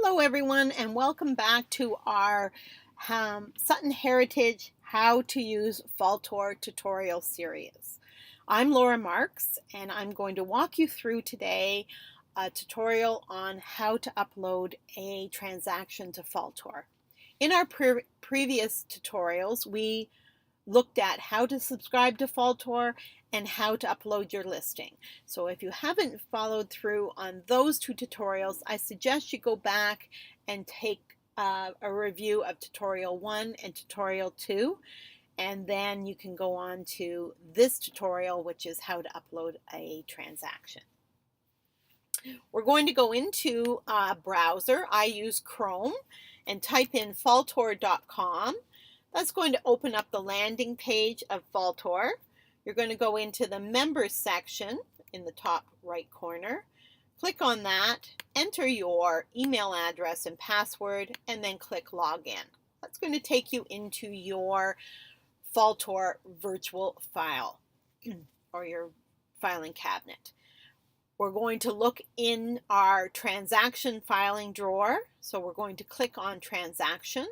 Hello everyone and welcome back to our Sutton Heritage How to Use Faltor tutorial series. I'm Laura Marks and I'm going to walk you through today a tutorial on how to upload a transaction to Faltor. In our previous tutorials we looked at how to subscribe to Faltor and how to upload your listing. So if you haven't followed through on those two tutorials, I suggest you go back and take a review of tutorial 1 and tutorial 2, and then you can go on to this tutorial, which is how to upload a transaction. We're going to go into a browser. I use Chrome, and type in faltor.com. That's going to open up the landing page of Faltor. You're going to go into the members section in the top right corner. Click on that, enter your email address and password, and then click login. That's going to take you into your Faltor virtual file or your filing cabinet. We're going to look in our transaction filing drawer. So we're going to click on transaction.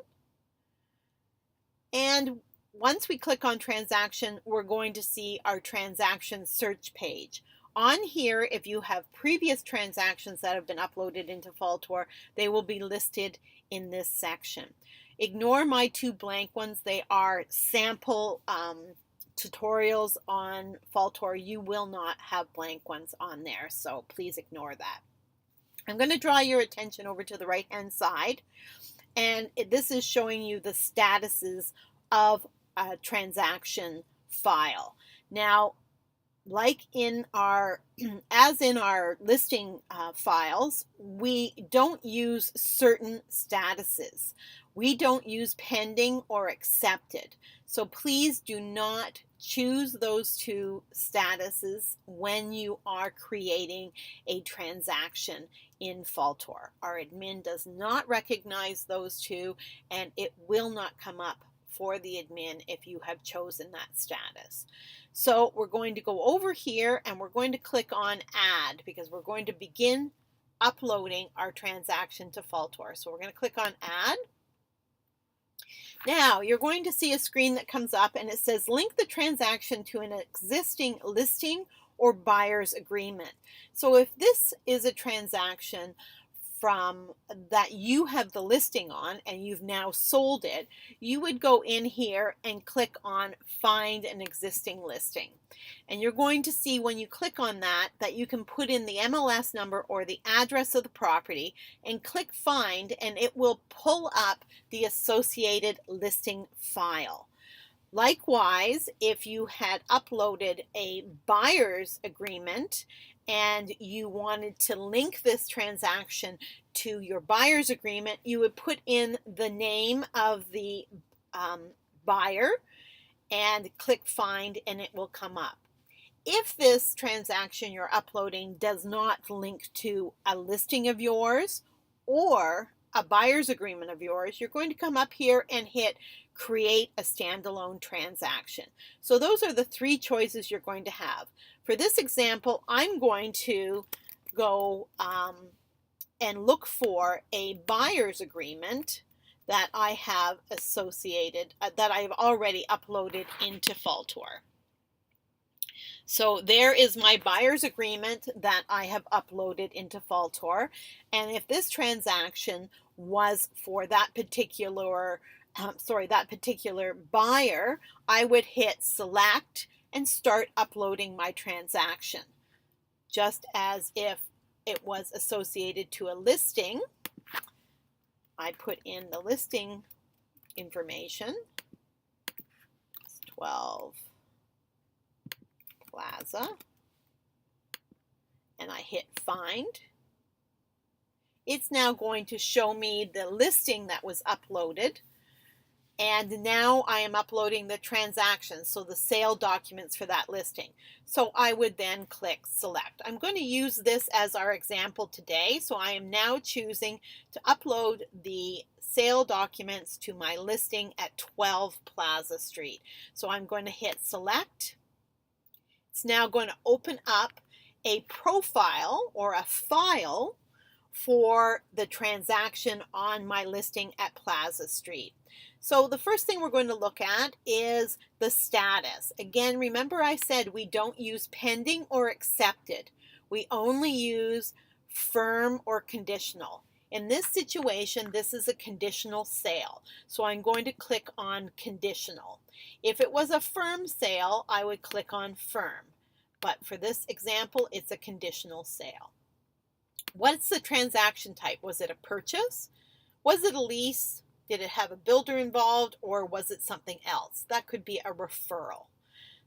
And once we click on transaction, we're going to see our transaction search page. On here, if you have previous transactions that have been uploaded into Faltor, they will be listed in this section. Ignore my two blank ones. They are sample tutorials on Faltor. You will not have blank ones on there, so please ignore that. I'm going to draw your attention over to the right hand side, and this is showing you the statuses of a transaction file. Now, like in our, as in our listing files, we don't use certain statuses. We don't use pending or accepted. So please do not choose those two statuses when you are creating a transaction in Faltor. Our admin does not recognize those two, and it will not come up for the admin if you have chosen that status. So we're going to go over here and we're going to click on add because we're going to begin uploading our transaction to Faltor. So we're going to click on add. Now you're going to see a screen that comes up and it says link the transaction to an existing listing or buyer's agreement. So if this is a transaction from that you have the listing on and you've now sold it, you would go in here and click on find an existing listing. And you're going to see when you click on that you can put in the MLS number or the address of the property and click find, and it will pull up the associated listing file. Likewise, if you had uploaded a buyer's agreement and you wanted to link this transaction to your buyer's agreement, you would put in the name of the buyer and click find, and it will come up. If this transaction you're uploading does not link to a listing of yours or a buyer's agreement of yours, you're going to come up here and hit create a standalone transaction. So those are the three choices you're going to have. For this example, I'm going to go and look for a buyer's agreement that I have associated, that I've already uploaded into Faltor. So there is my buyer's agreement that I have uploaded into Faltor. And if this transaction was for that particular buyer, I would hit select and start uploading my transaction. Just as if it was associated to a listing, I put in the listing information. It's 12 Plaza, and I hit find. It's now going to show me the listing that was uploaded, and now I am uploading the transaction, so the sale documents for that listing. So I would then click select. I'm going to use this as our example today, so I am now choosing to upload the sale documents to my listing at 12 Plaza Street. So I'm going to hit select. It's now going to open up a profile or a file for the transaction on my listing at Plaza Street. So the first thing we're going to look at is the status. Again, remember I said we don't use pending or accepted. We only use firm or conditional. In this situation, this is a conditional sale. So I'm going to click on conditional. If it was a firm sale, I would click on firm. But for this example, it's a conditional sale. What's the transaction type? Was it a purchase? Was it a lease? Did it have a builder involved, or was it something else? That could be a referral.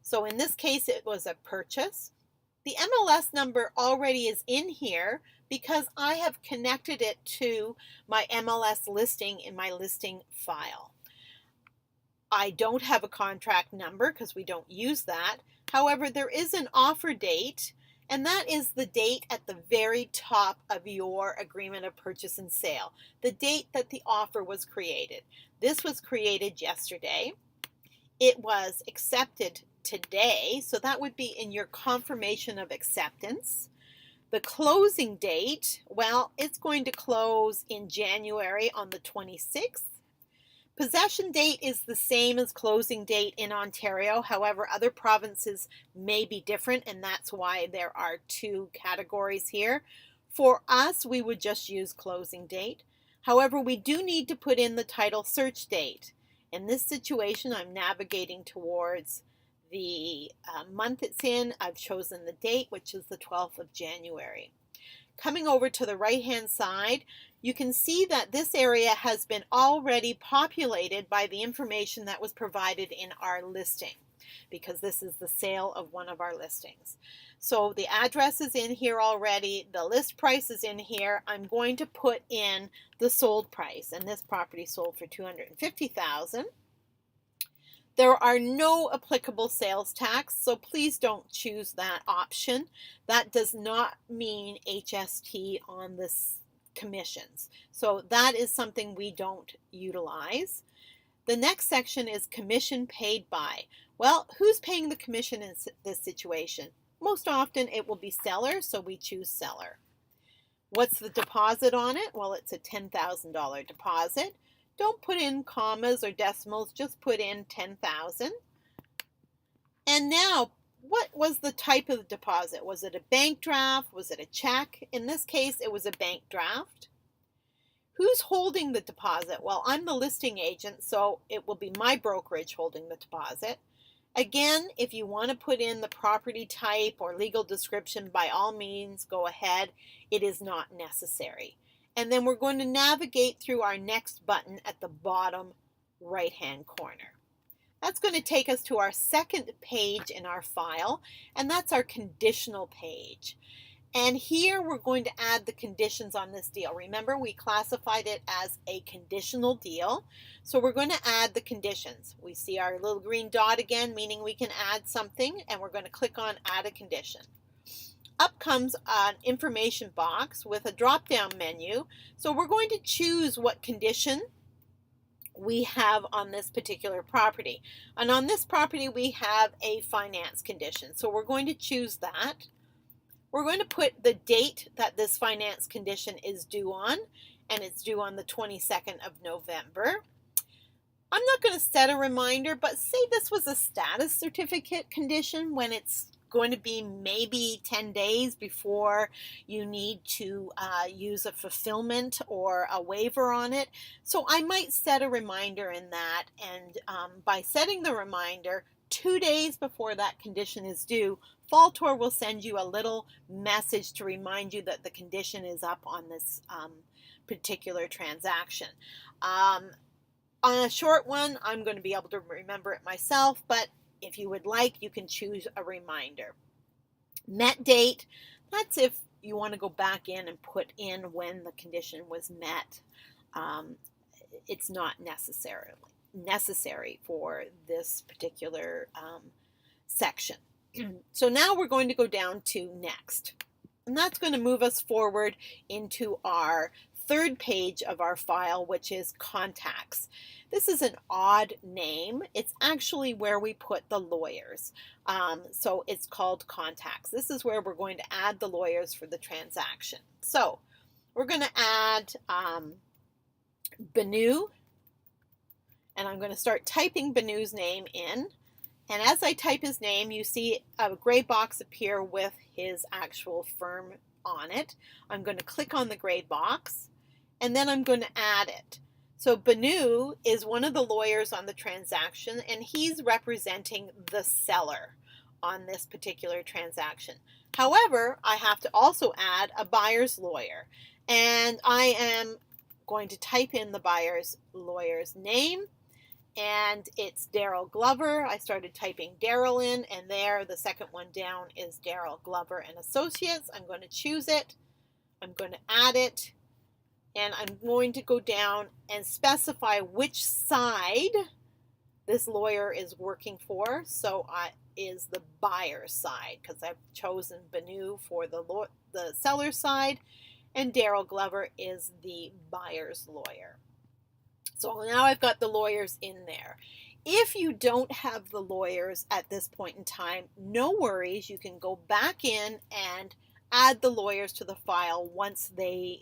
So in this case, it was a purchase. The MLS number already is in here because I have connected it to my MLS listing in my listing file. I don't have a contract number because we don't use that. However, there is an offer date, and that is the date at the very top of your agreement of purchase and sale, the date that the offer was created. This was created yesterday. It was accepted today, so that would be in your confirmation of acceptance. The closing date, well, it's going to close in January on the 26th. Possession date is the same as closing date in Ontario. However, other provinces may be different, and that's why there are two categories here. For us, we would just use closing date. However, we do need to put in the title search date. In this situation, I'm navigating towards the month it's in. I've chosen the date, which is the 12th of January. Coming over to the right-hand side, you can see that this area has been already populated by the information that was provided in our listing, because this is the sale of one of our listings. So the address is in here already, the list price is in here. I'm going to put in the sold price, and this property sold for $250,000. There are no applicable sales tax, so please don't choose that option. That does not mean HST on this commissions. So that is something we don't utilize. The next section is commission paid by. Well, who's paying the commission in this situation? Most often it will be seller, so we choose seller. What's the deposit on it? Well, it's a $10,000 deposit. Don't put in commas or decimals, just put in 10,000. And now, what was the type of deposit? Was it a bank draft? Was it a check? In this case, it was a bank draft. Who's holding the deposit? Well, I'm the listing agent, so it will be my brokerage holding the deposit. Again, if you want to put in the property type or legal description, by all means, go ahead. It is not necessary. And then we're going to navigate through our next button at the bottom right-hand corner. That's going to take us to our second page in our file, and that's our conditional page. And here we're going to add the conditions on this deal. Remember, we classified it as a conditional deal, so we're going to add the conditions. We see our little green dot again, meaning we can add something, and we're going to click on Add a Condition. Up comes an information box with a drop-down menu. So we're going to choose what condition we have on this particular property. And on this property, we have a finance condition. So we're going to choose that. We're going to put the date that this finance condition is due on, and it's due on the 22nd of November. I'm not going to set a reminder, but say this was a status certificate condition when it's going to be maybe 10 days before you need to use a fulfillment or a waiver on it. So I might set a reminder in that, and by setting the reminder 2 days before that condition is due, Faltor will send you a little message to remind you that the condition is up on this particular transaction. On a short one, I'm going to be able to remember it myself, but if you would like, you can choose a reminder. Met date, that's if you want to go back in and put in when the condition was met. It's not necessary for this particular section. So now we're going to go down to next. And that's going to move us forward into our third page of our file, which is contacts. This is an odd name. It's actually where we put the lawyers. So it's called contacts. This is where we're going to add the lawyers for the transaction. So We're going to add Banu, and I'm going to start typing Banu's name in. And as I type his name, you see a gray box appear with his actual firm on it. I'm going to click on the gray box, and then I'm going to add it. So Banu is one of the lawyers on the transaction, and he's representing the seller on this particular transaction. However, I have to also add a buyer's lawyer, and I am going to type in the buyer's lawyer's name, and it's Daryl Glover. I started typing Daryl in, and there, the second one down is Daryl Glover and Associates. I'm going to choose it. I'm going to add it, and I'm going to go down and specify which side this lawyer is working for. So is the buyer's side, because I've chosen Banu for the seller's side, and Daryl Glover is the buyer's lawyer. So now I've got the lawyers in there. If you don't have the lawyers at this point in time, no worries. You can go back in and add the lawyers to the file once the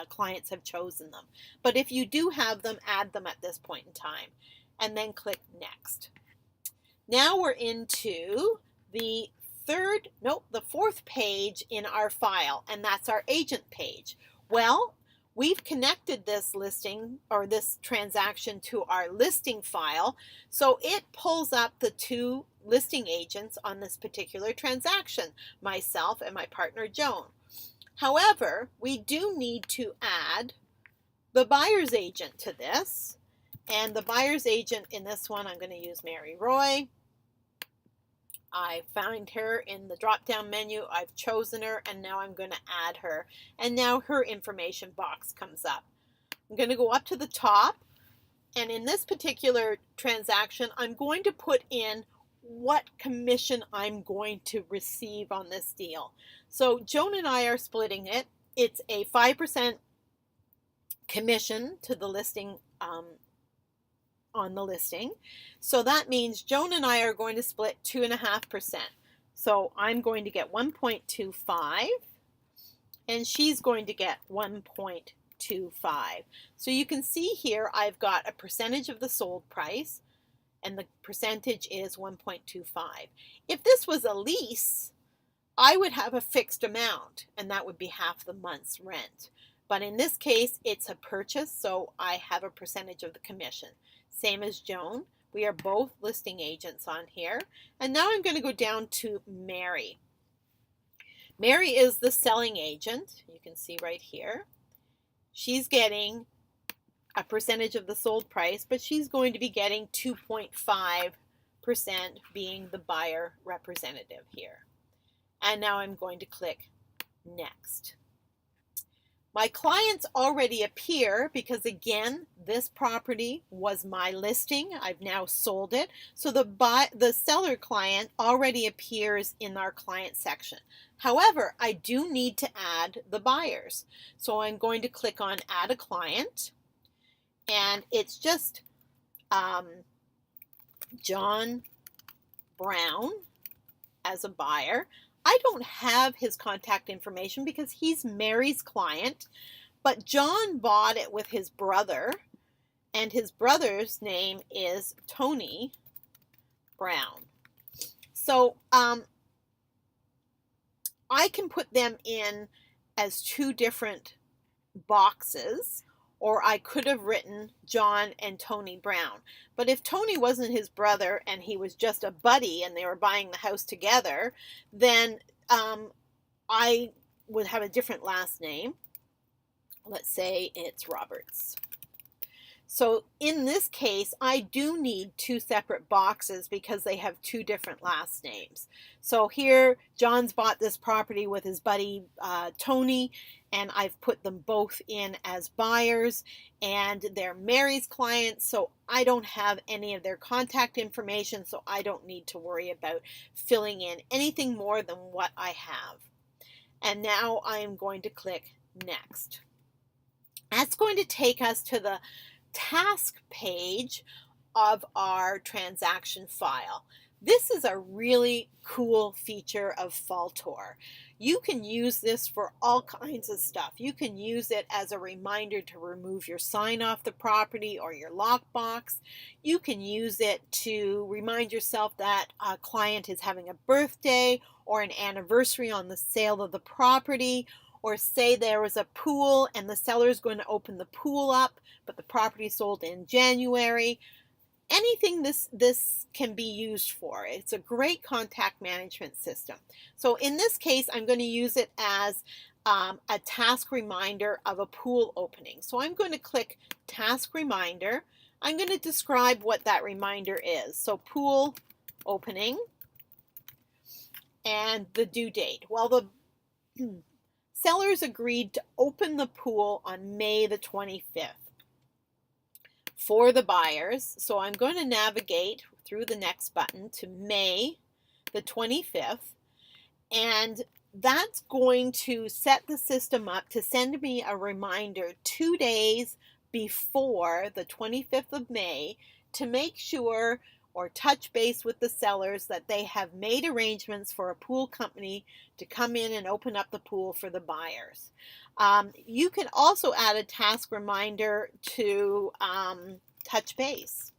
clients have chosen them. But if you do have them, add them at this point in time, and then click Next. Now we're into the fourth page in our file, and that's our agent page. Well, we've connected this listing or this transaction to our listing file, so it pulls up the two listing agents on this particular transaction, myself and my partner Joan. However, we do need to add the buyer's agent to this, and the buyer's agent in this one, I'm going to use Mary Roy. I found her in the drop-down menu, I've chosen her, and now I'm going to add her. And now her information box comes up. I'm going to go up to the top, and in this particular transaction, I'm going to put in what commission I'm going to receive on this deal. So Joan and I are splitting it. It's a 5% commission to the listing on the listing. So that means Joan and I are going to split 2.5%. So I'm going to get 1.25 and she's going to get 1.25. So you can see here I've got a percentage of the sold price, and the percentage is 1.25. If this was a lease, I would have a fixed amount, and that would be half the month's rent. But in this case, it's a purchase, so I have a percentage of the commission. Same as Joan. We are both listing agents on here. And now I'm going to go down to Mary. Mary is the selling agent. You can see right here. She's getting a percentage of the sold price, but she's going to be getting 2.5% being the buyer representative here. And now I'm going to click Next. My clients already appear because, again, this property was my listing. I've now sold it. So the seller client already appears in our client section. However, I do need to add the buyers. So I'm going to click on Add a Client. And it's just John Brown as a buyer. I don't have his contact information because he's Mary's client, but John bought it with his brother, and his brother's name is Tony Brown. So I can put them in as two different boxes, or I could have written John and Tony Brown. But if Tony wasn't his brother and he was just a buddy and they were buying the house together, then I would have a different last name. Let's say it's Roberts. So in this case, I do need two separate boxes because they have two different last names. So here, John's bought this property with his buddy Tony, and I've put them both in as buyers, and they're Mary's clients, so I don't have any of their contact information, so I don't need to worry about filling in anything more than what I have. And now I'm going to click Next. That's going to take us to the task page of our transaction file. This is a really cool feature of Faltor. You can use this for all kinds of stuff. You can use it as a reminder to remove your sign off the property or your lockbox. You can use it to remind yourself that a client is having a birthday or an anniversary on the sale of the property, or say there was a pool and the seller is going to open the pool up, but the property sold in January. Anything this can be used for. It's a great contact management system. So in this case, I'm going to use it as a task reminder of a pool opening. So I'm going to click task reminder. I'm going to describe what that reminder is. So pool opening and the due date. Well, the sellers agreed to open the pool on May the 25th. For the buyers. So I'm going to navigate through the next button to May the 25th, and that's going to set the system up to send me a reminder 2 days before the 25th of May to make sure or touch base with the sellers that they have made arrangements for a pool company to come in and open up the pool for the buyers. You can also add a task reminder to touch base.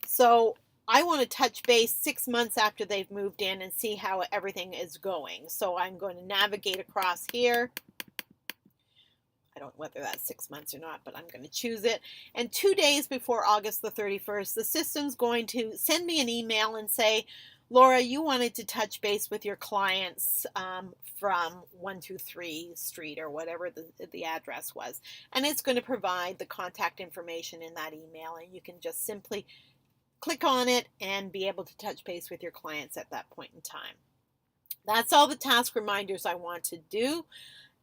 So I want to touch base 6 months after they've moved in and see how everything is going. So I'm going to navigate across here. I don't know whether that's 6 months or not, but I'm going to choose it. And 2 days before August the 31st, the system's going to send me an email and say, Laura, you wanted to touch base with your clients from 123 Street or whatever the address was. And it's going to provide the contact information in that email, and you can just simply click on it and be able to touch base with your clients at that point in time. That's all the task reminders I want to do,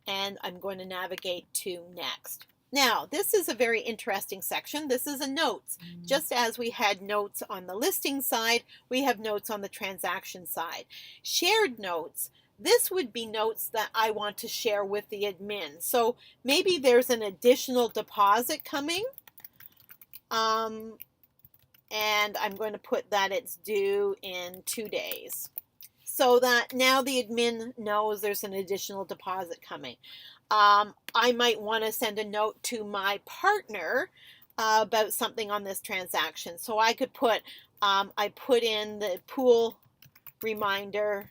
and I'm going to navigate to next. Now, this is a very interesting section. This is a notes. Just as we had notes on the listing side, we have notes on the transaction side. Shared notes. This would be notes that I want to share with the admin. So maybe there's an additional deposit coming, and I'm going to put that it's due in 2 days, so that now the admin knows there's an additional deposit coming. I might want to send a note to my partner about something on this transaction. So I could put, I put in the pool reminder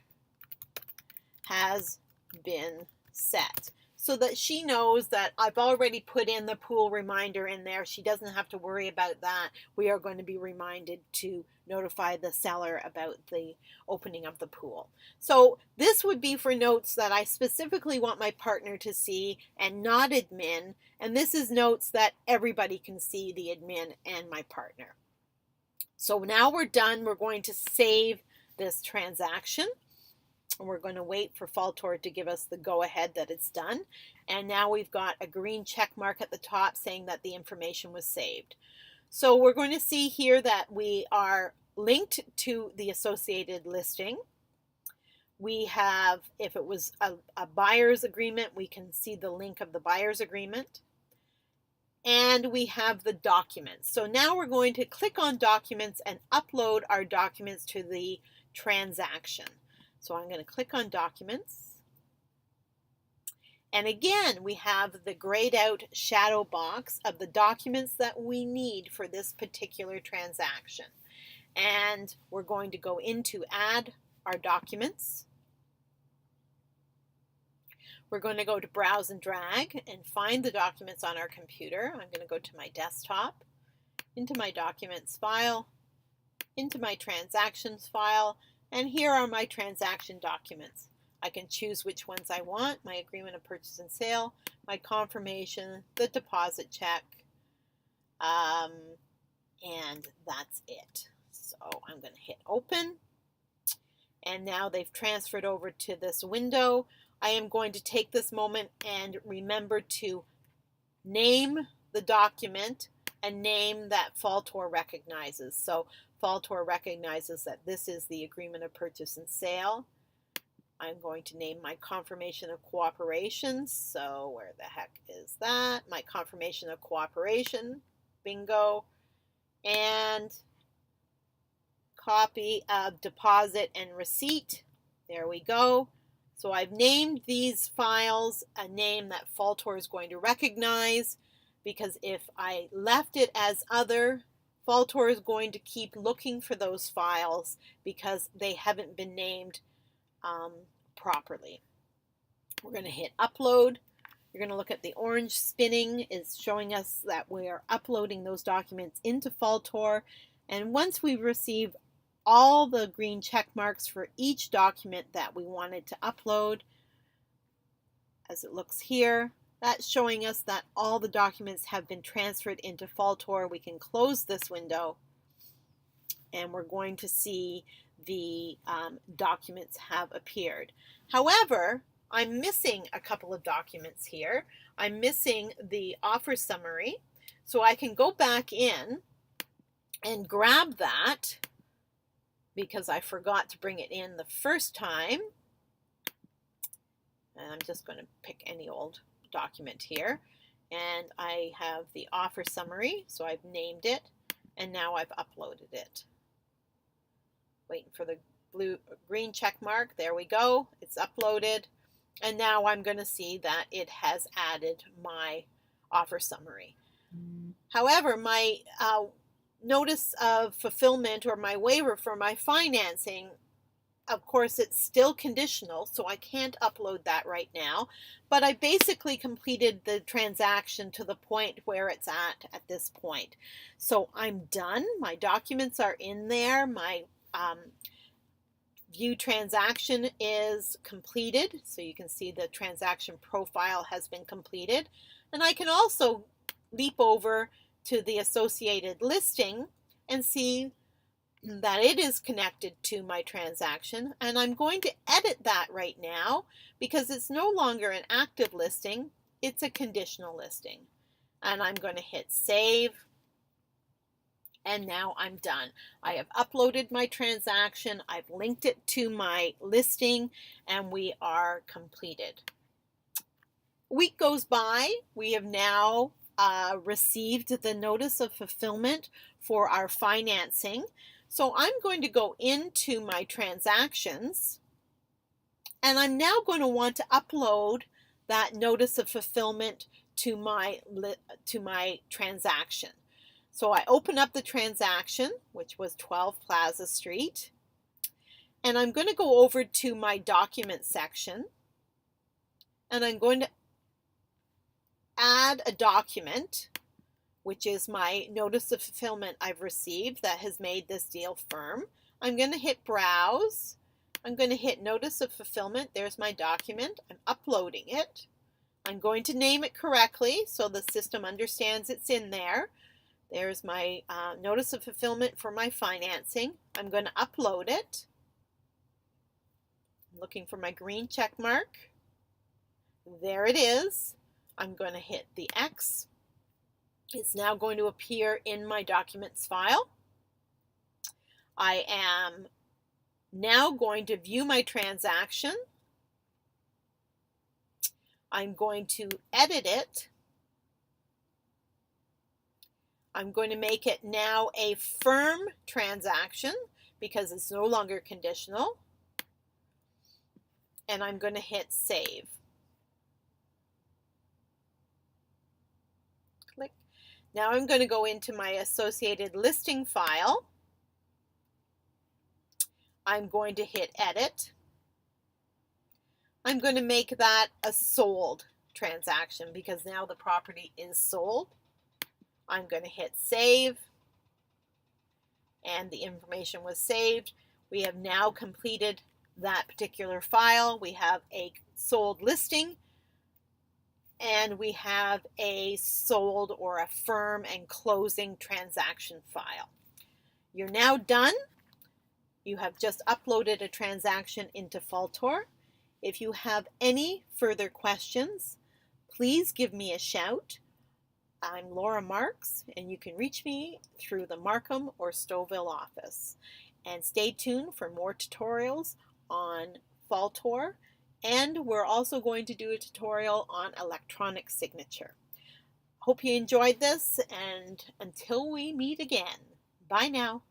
has been set, so that she knows that I've already put in the pool reminder in there. She doesn't have to worry about that. We are going to be reminded to notify the seller about the opening of the pool. So this would be for notes that I specifically want my partner to see and not admin. And this is notes that everybody can see, the admin and my partner. So now we're done. We're going to save this transaction. And we're going to wait for Faltor to give us the go-ahead that it's done. And now we've got a green check mark at the top saying that the information was saved. So we're going to see here that we are linked to the associated listing. We have, if it was a buyer's agreement, we can see the link of the buyer's agreement. And we have the documents. So now we're going to click on documents and upload our documents to the transaction. So I'm going to click on documents. And again, we have the grayed out shadow box of the documents that we need for this particular transaction. And we're going to go into add our documents. We're going to go to browse and drag and find the documents on our computer. I'm going to go to my desktop, into my documents file, into my transactions file, and here are my transaction documents. I can choose which ones I want: my agreement of purchase and sale, my confirmation, the deposit check, and that's it. So I'm going to hit open, and now they've transferred over to this window. I am going to take this moment and remember to name the document a name that Faltor recognizes. So Faltor recognizes that this is the agreement of purchase and sale. I'm going to name my confirmation of cooperation. So where the heck is that? My confirmation of cooperation. Bingo. And copy of deposit and receipt. There we go. So I've named these files a name that Faltor is going to recognize, because if I left it as other, Faltor is going to keep looking for those files because they haven't been named properly. We're going to hit upload. You're going to look at the orange spinning is showing us that we are uploading those documents into Faltor. And once we receive all the green check marks for each document that we wanted to upload, as it looks here, that's showing us that all the documents have been transferred into Faltor. We can close this window and we're going to see the documents have appeared. However, I'm missing a couple of documents here. I'm missing the offer summary, so I can go back in and grab that because I forgot to bring it in the first time. And I'm just going to pick any old document here. And I have the offer summary, so I've named it, and now I've uploaded it. Waiting for the green check mark. There we go. It's uploaded. And now I'm going to see that it has added my offer summary. However, my notice of fulfillment or my waiver for my financing, of course, it's still conditional, so I can't upload that right now. But I basically completed the transaction to the point where it's at this point. So I'm done. My documents are in there. My view transaction is completed, so you can see the transaction profile has been completed. And I can also leap over to the associated listing and see that it is connected to my transaction, and I'm going to edit that right now because it's no longer an active listing, it's a conditional listing. And I'm going to hit save. And now I'm done. I have uploaded my transaction, I've linked it to my listing, and we are completed. A week goes by, we have now received the notice of fulfillment for our financing. So I'm going to go into my transactions, and I'm now going to want to upload that notice of fulfillment to my transaction. So I open up the transaction, which was 12 Plaza Street, and I'm going to go over to my document section, and I'm going to add a document, which is my notice of fulfillment I've received that has made this deal firm. I'm going to hit browse. I'm going to hit notice of fulfillment. There's my document. I'm uploading it. I'm going to name it correctly so the system understands it's in there. There's my notice of fulfillment for my financing. I'm going to upload it. I'm looking for my green check mark. There it is. I'm going to hit the X. It's now going to appear in my documents file. I am now going to view my transaction. I'm going to edit it. I'm going to make it now a firm transaction because it's no longer conditional. And I'm going to hit save. Click. Now I'm going to go into my associated listing file. I'm going to hit edit. I'm going to make that a sold transaction because now the property is sold. I'm going to hit save, and the information was saved. We have now completed that particular file. We have a sold listing, and we have a sold or a firm and closing transaction file. You're now done. You have just uploaded a transaction into Faltor. If you have any further questions, please give me a shout. I'm Laura Marks, and you can reach me through the Markham or Stouffville office. And stay tuned for more tutorials on Faltor, and we're also going to do a tutorial on electronic signature. Hope you enjoyed this, and until we meet again, bye now.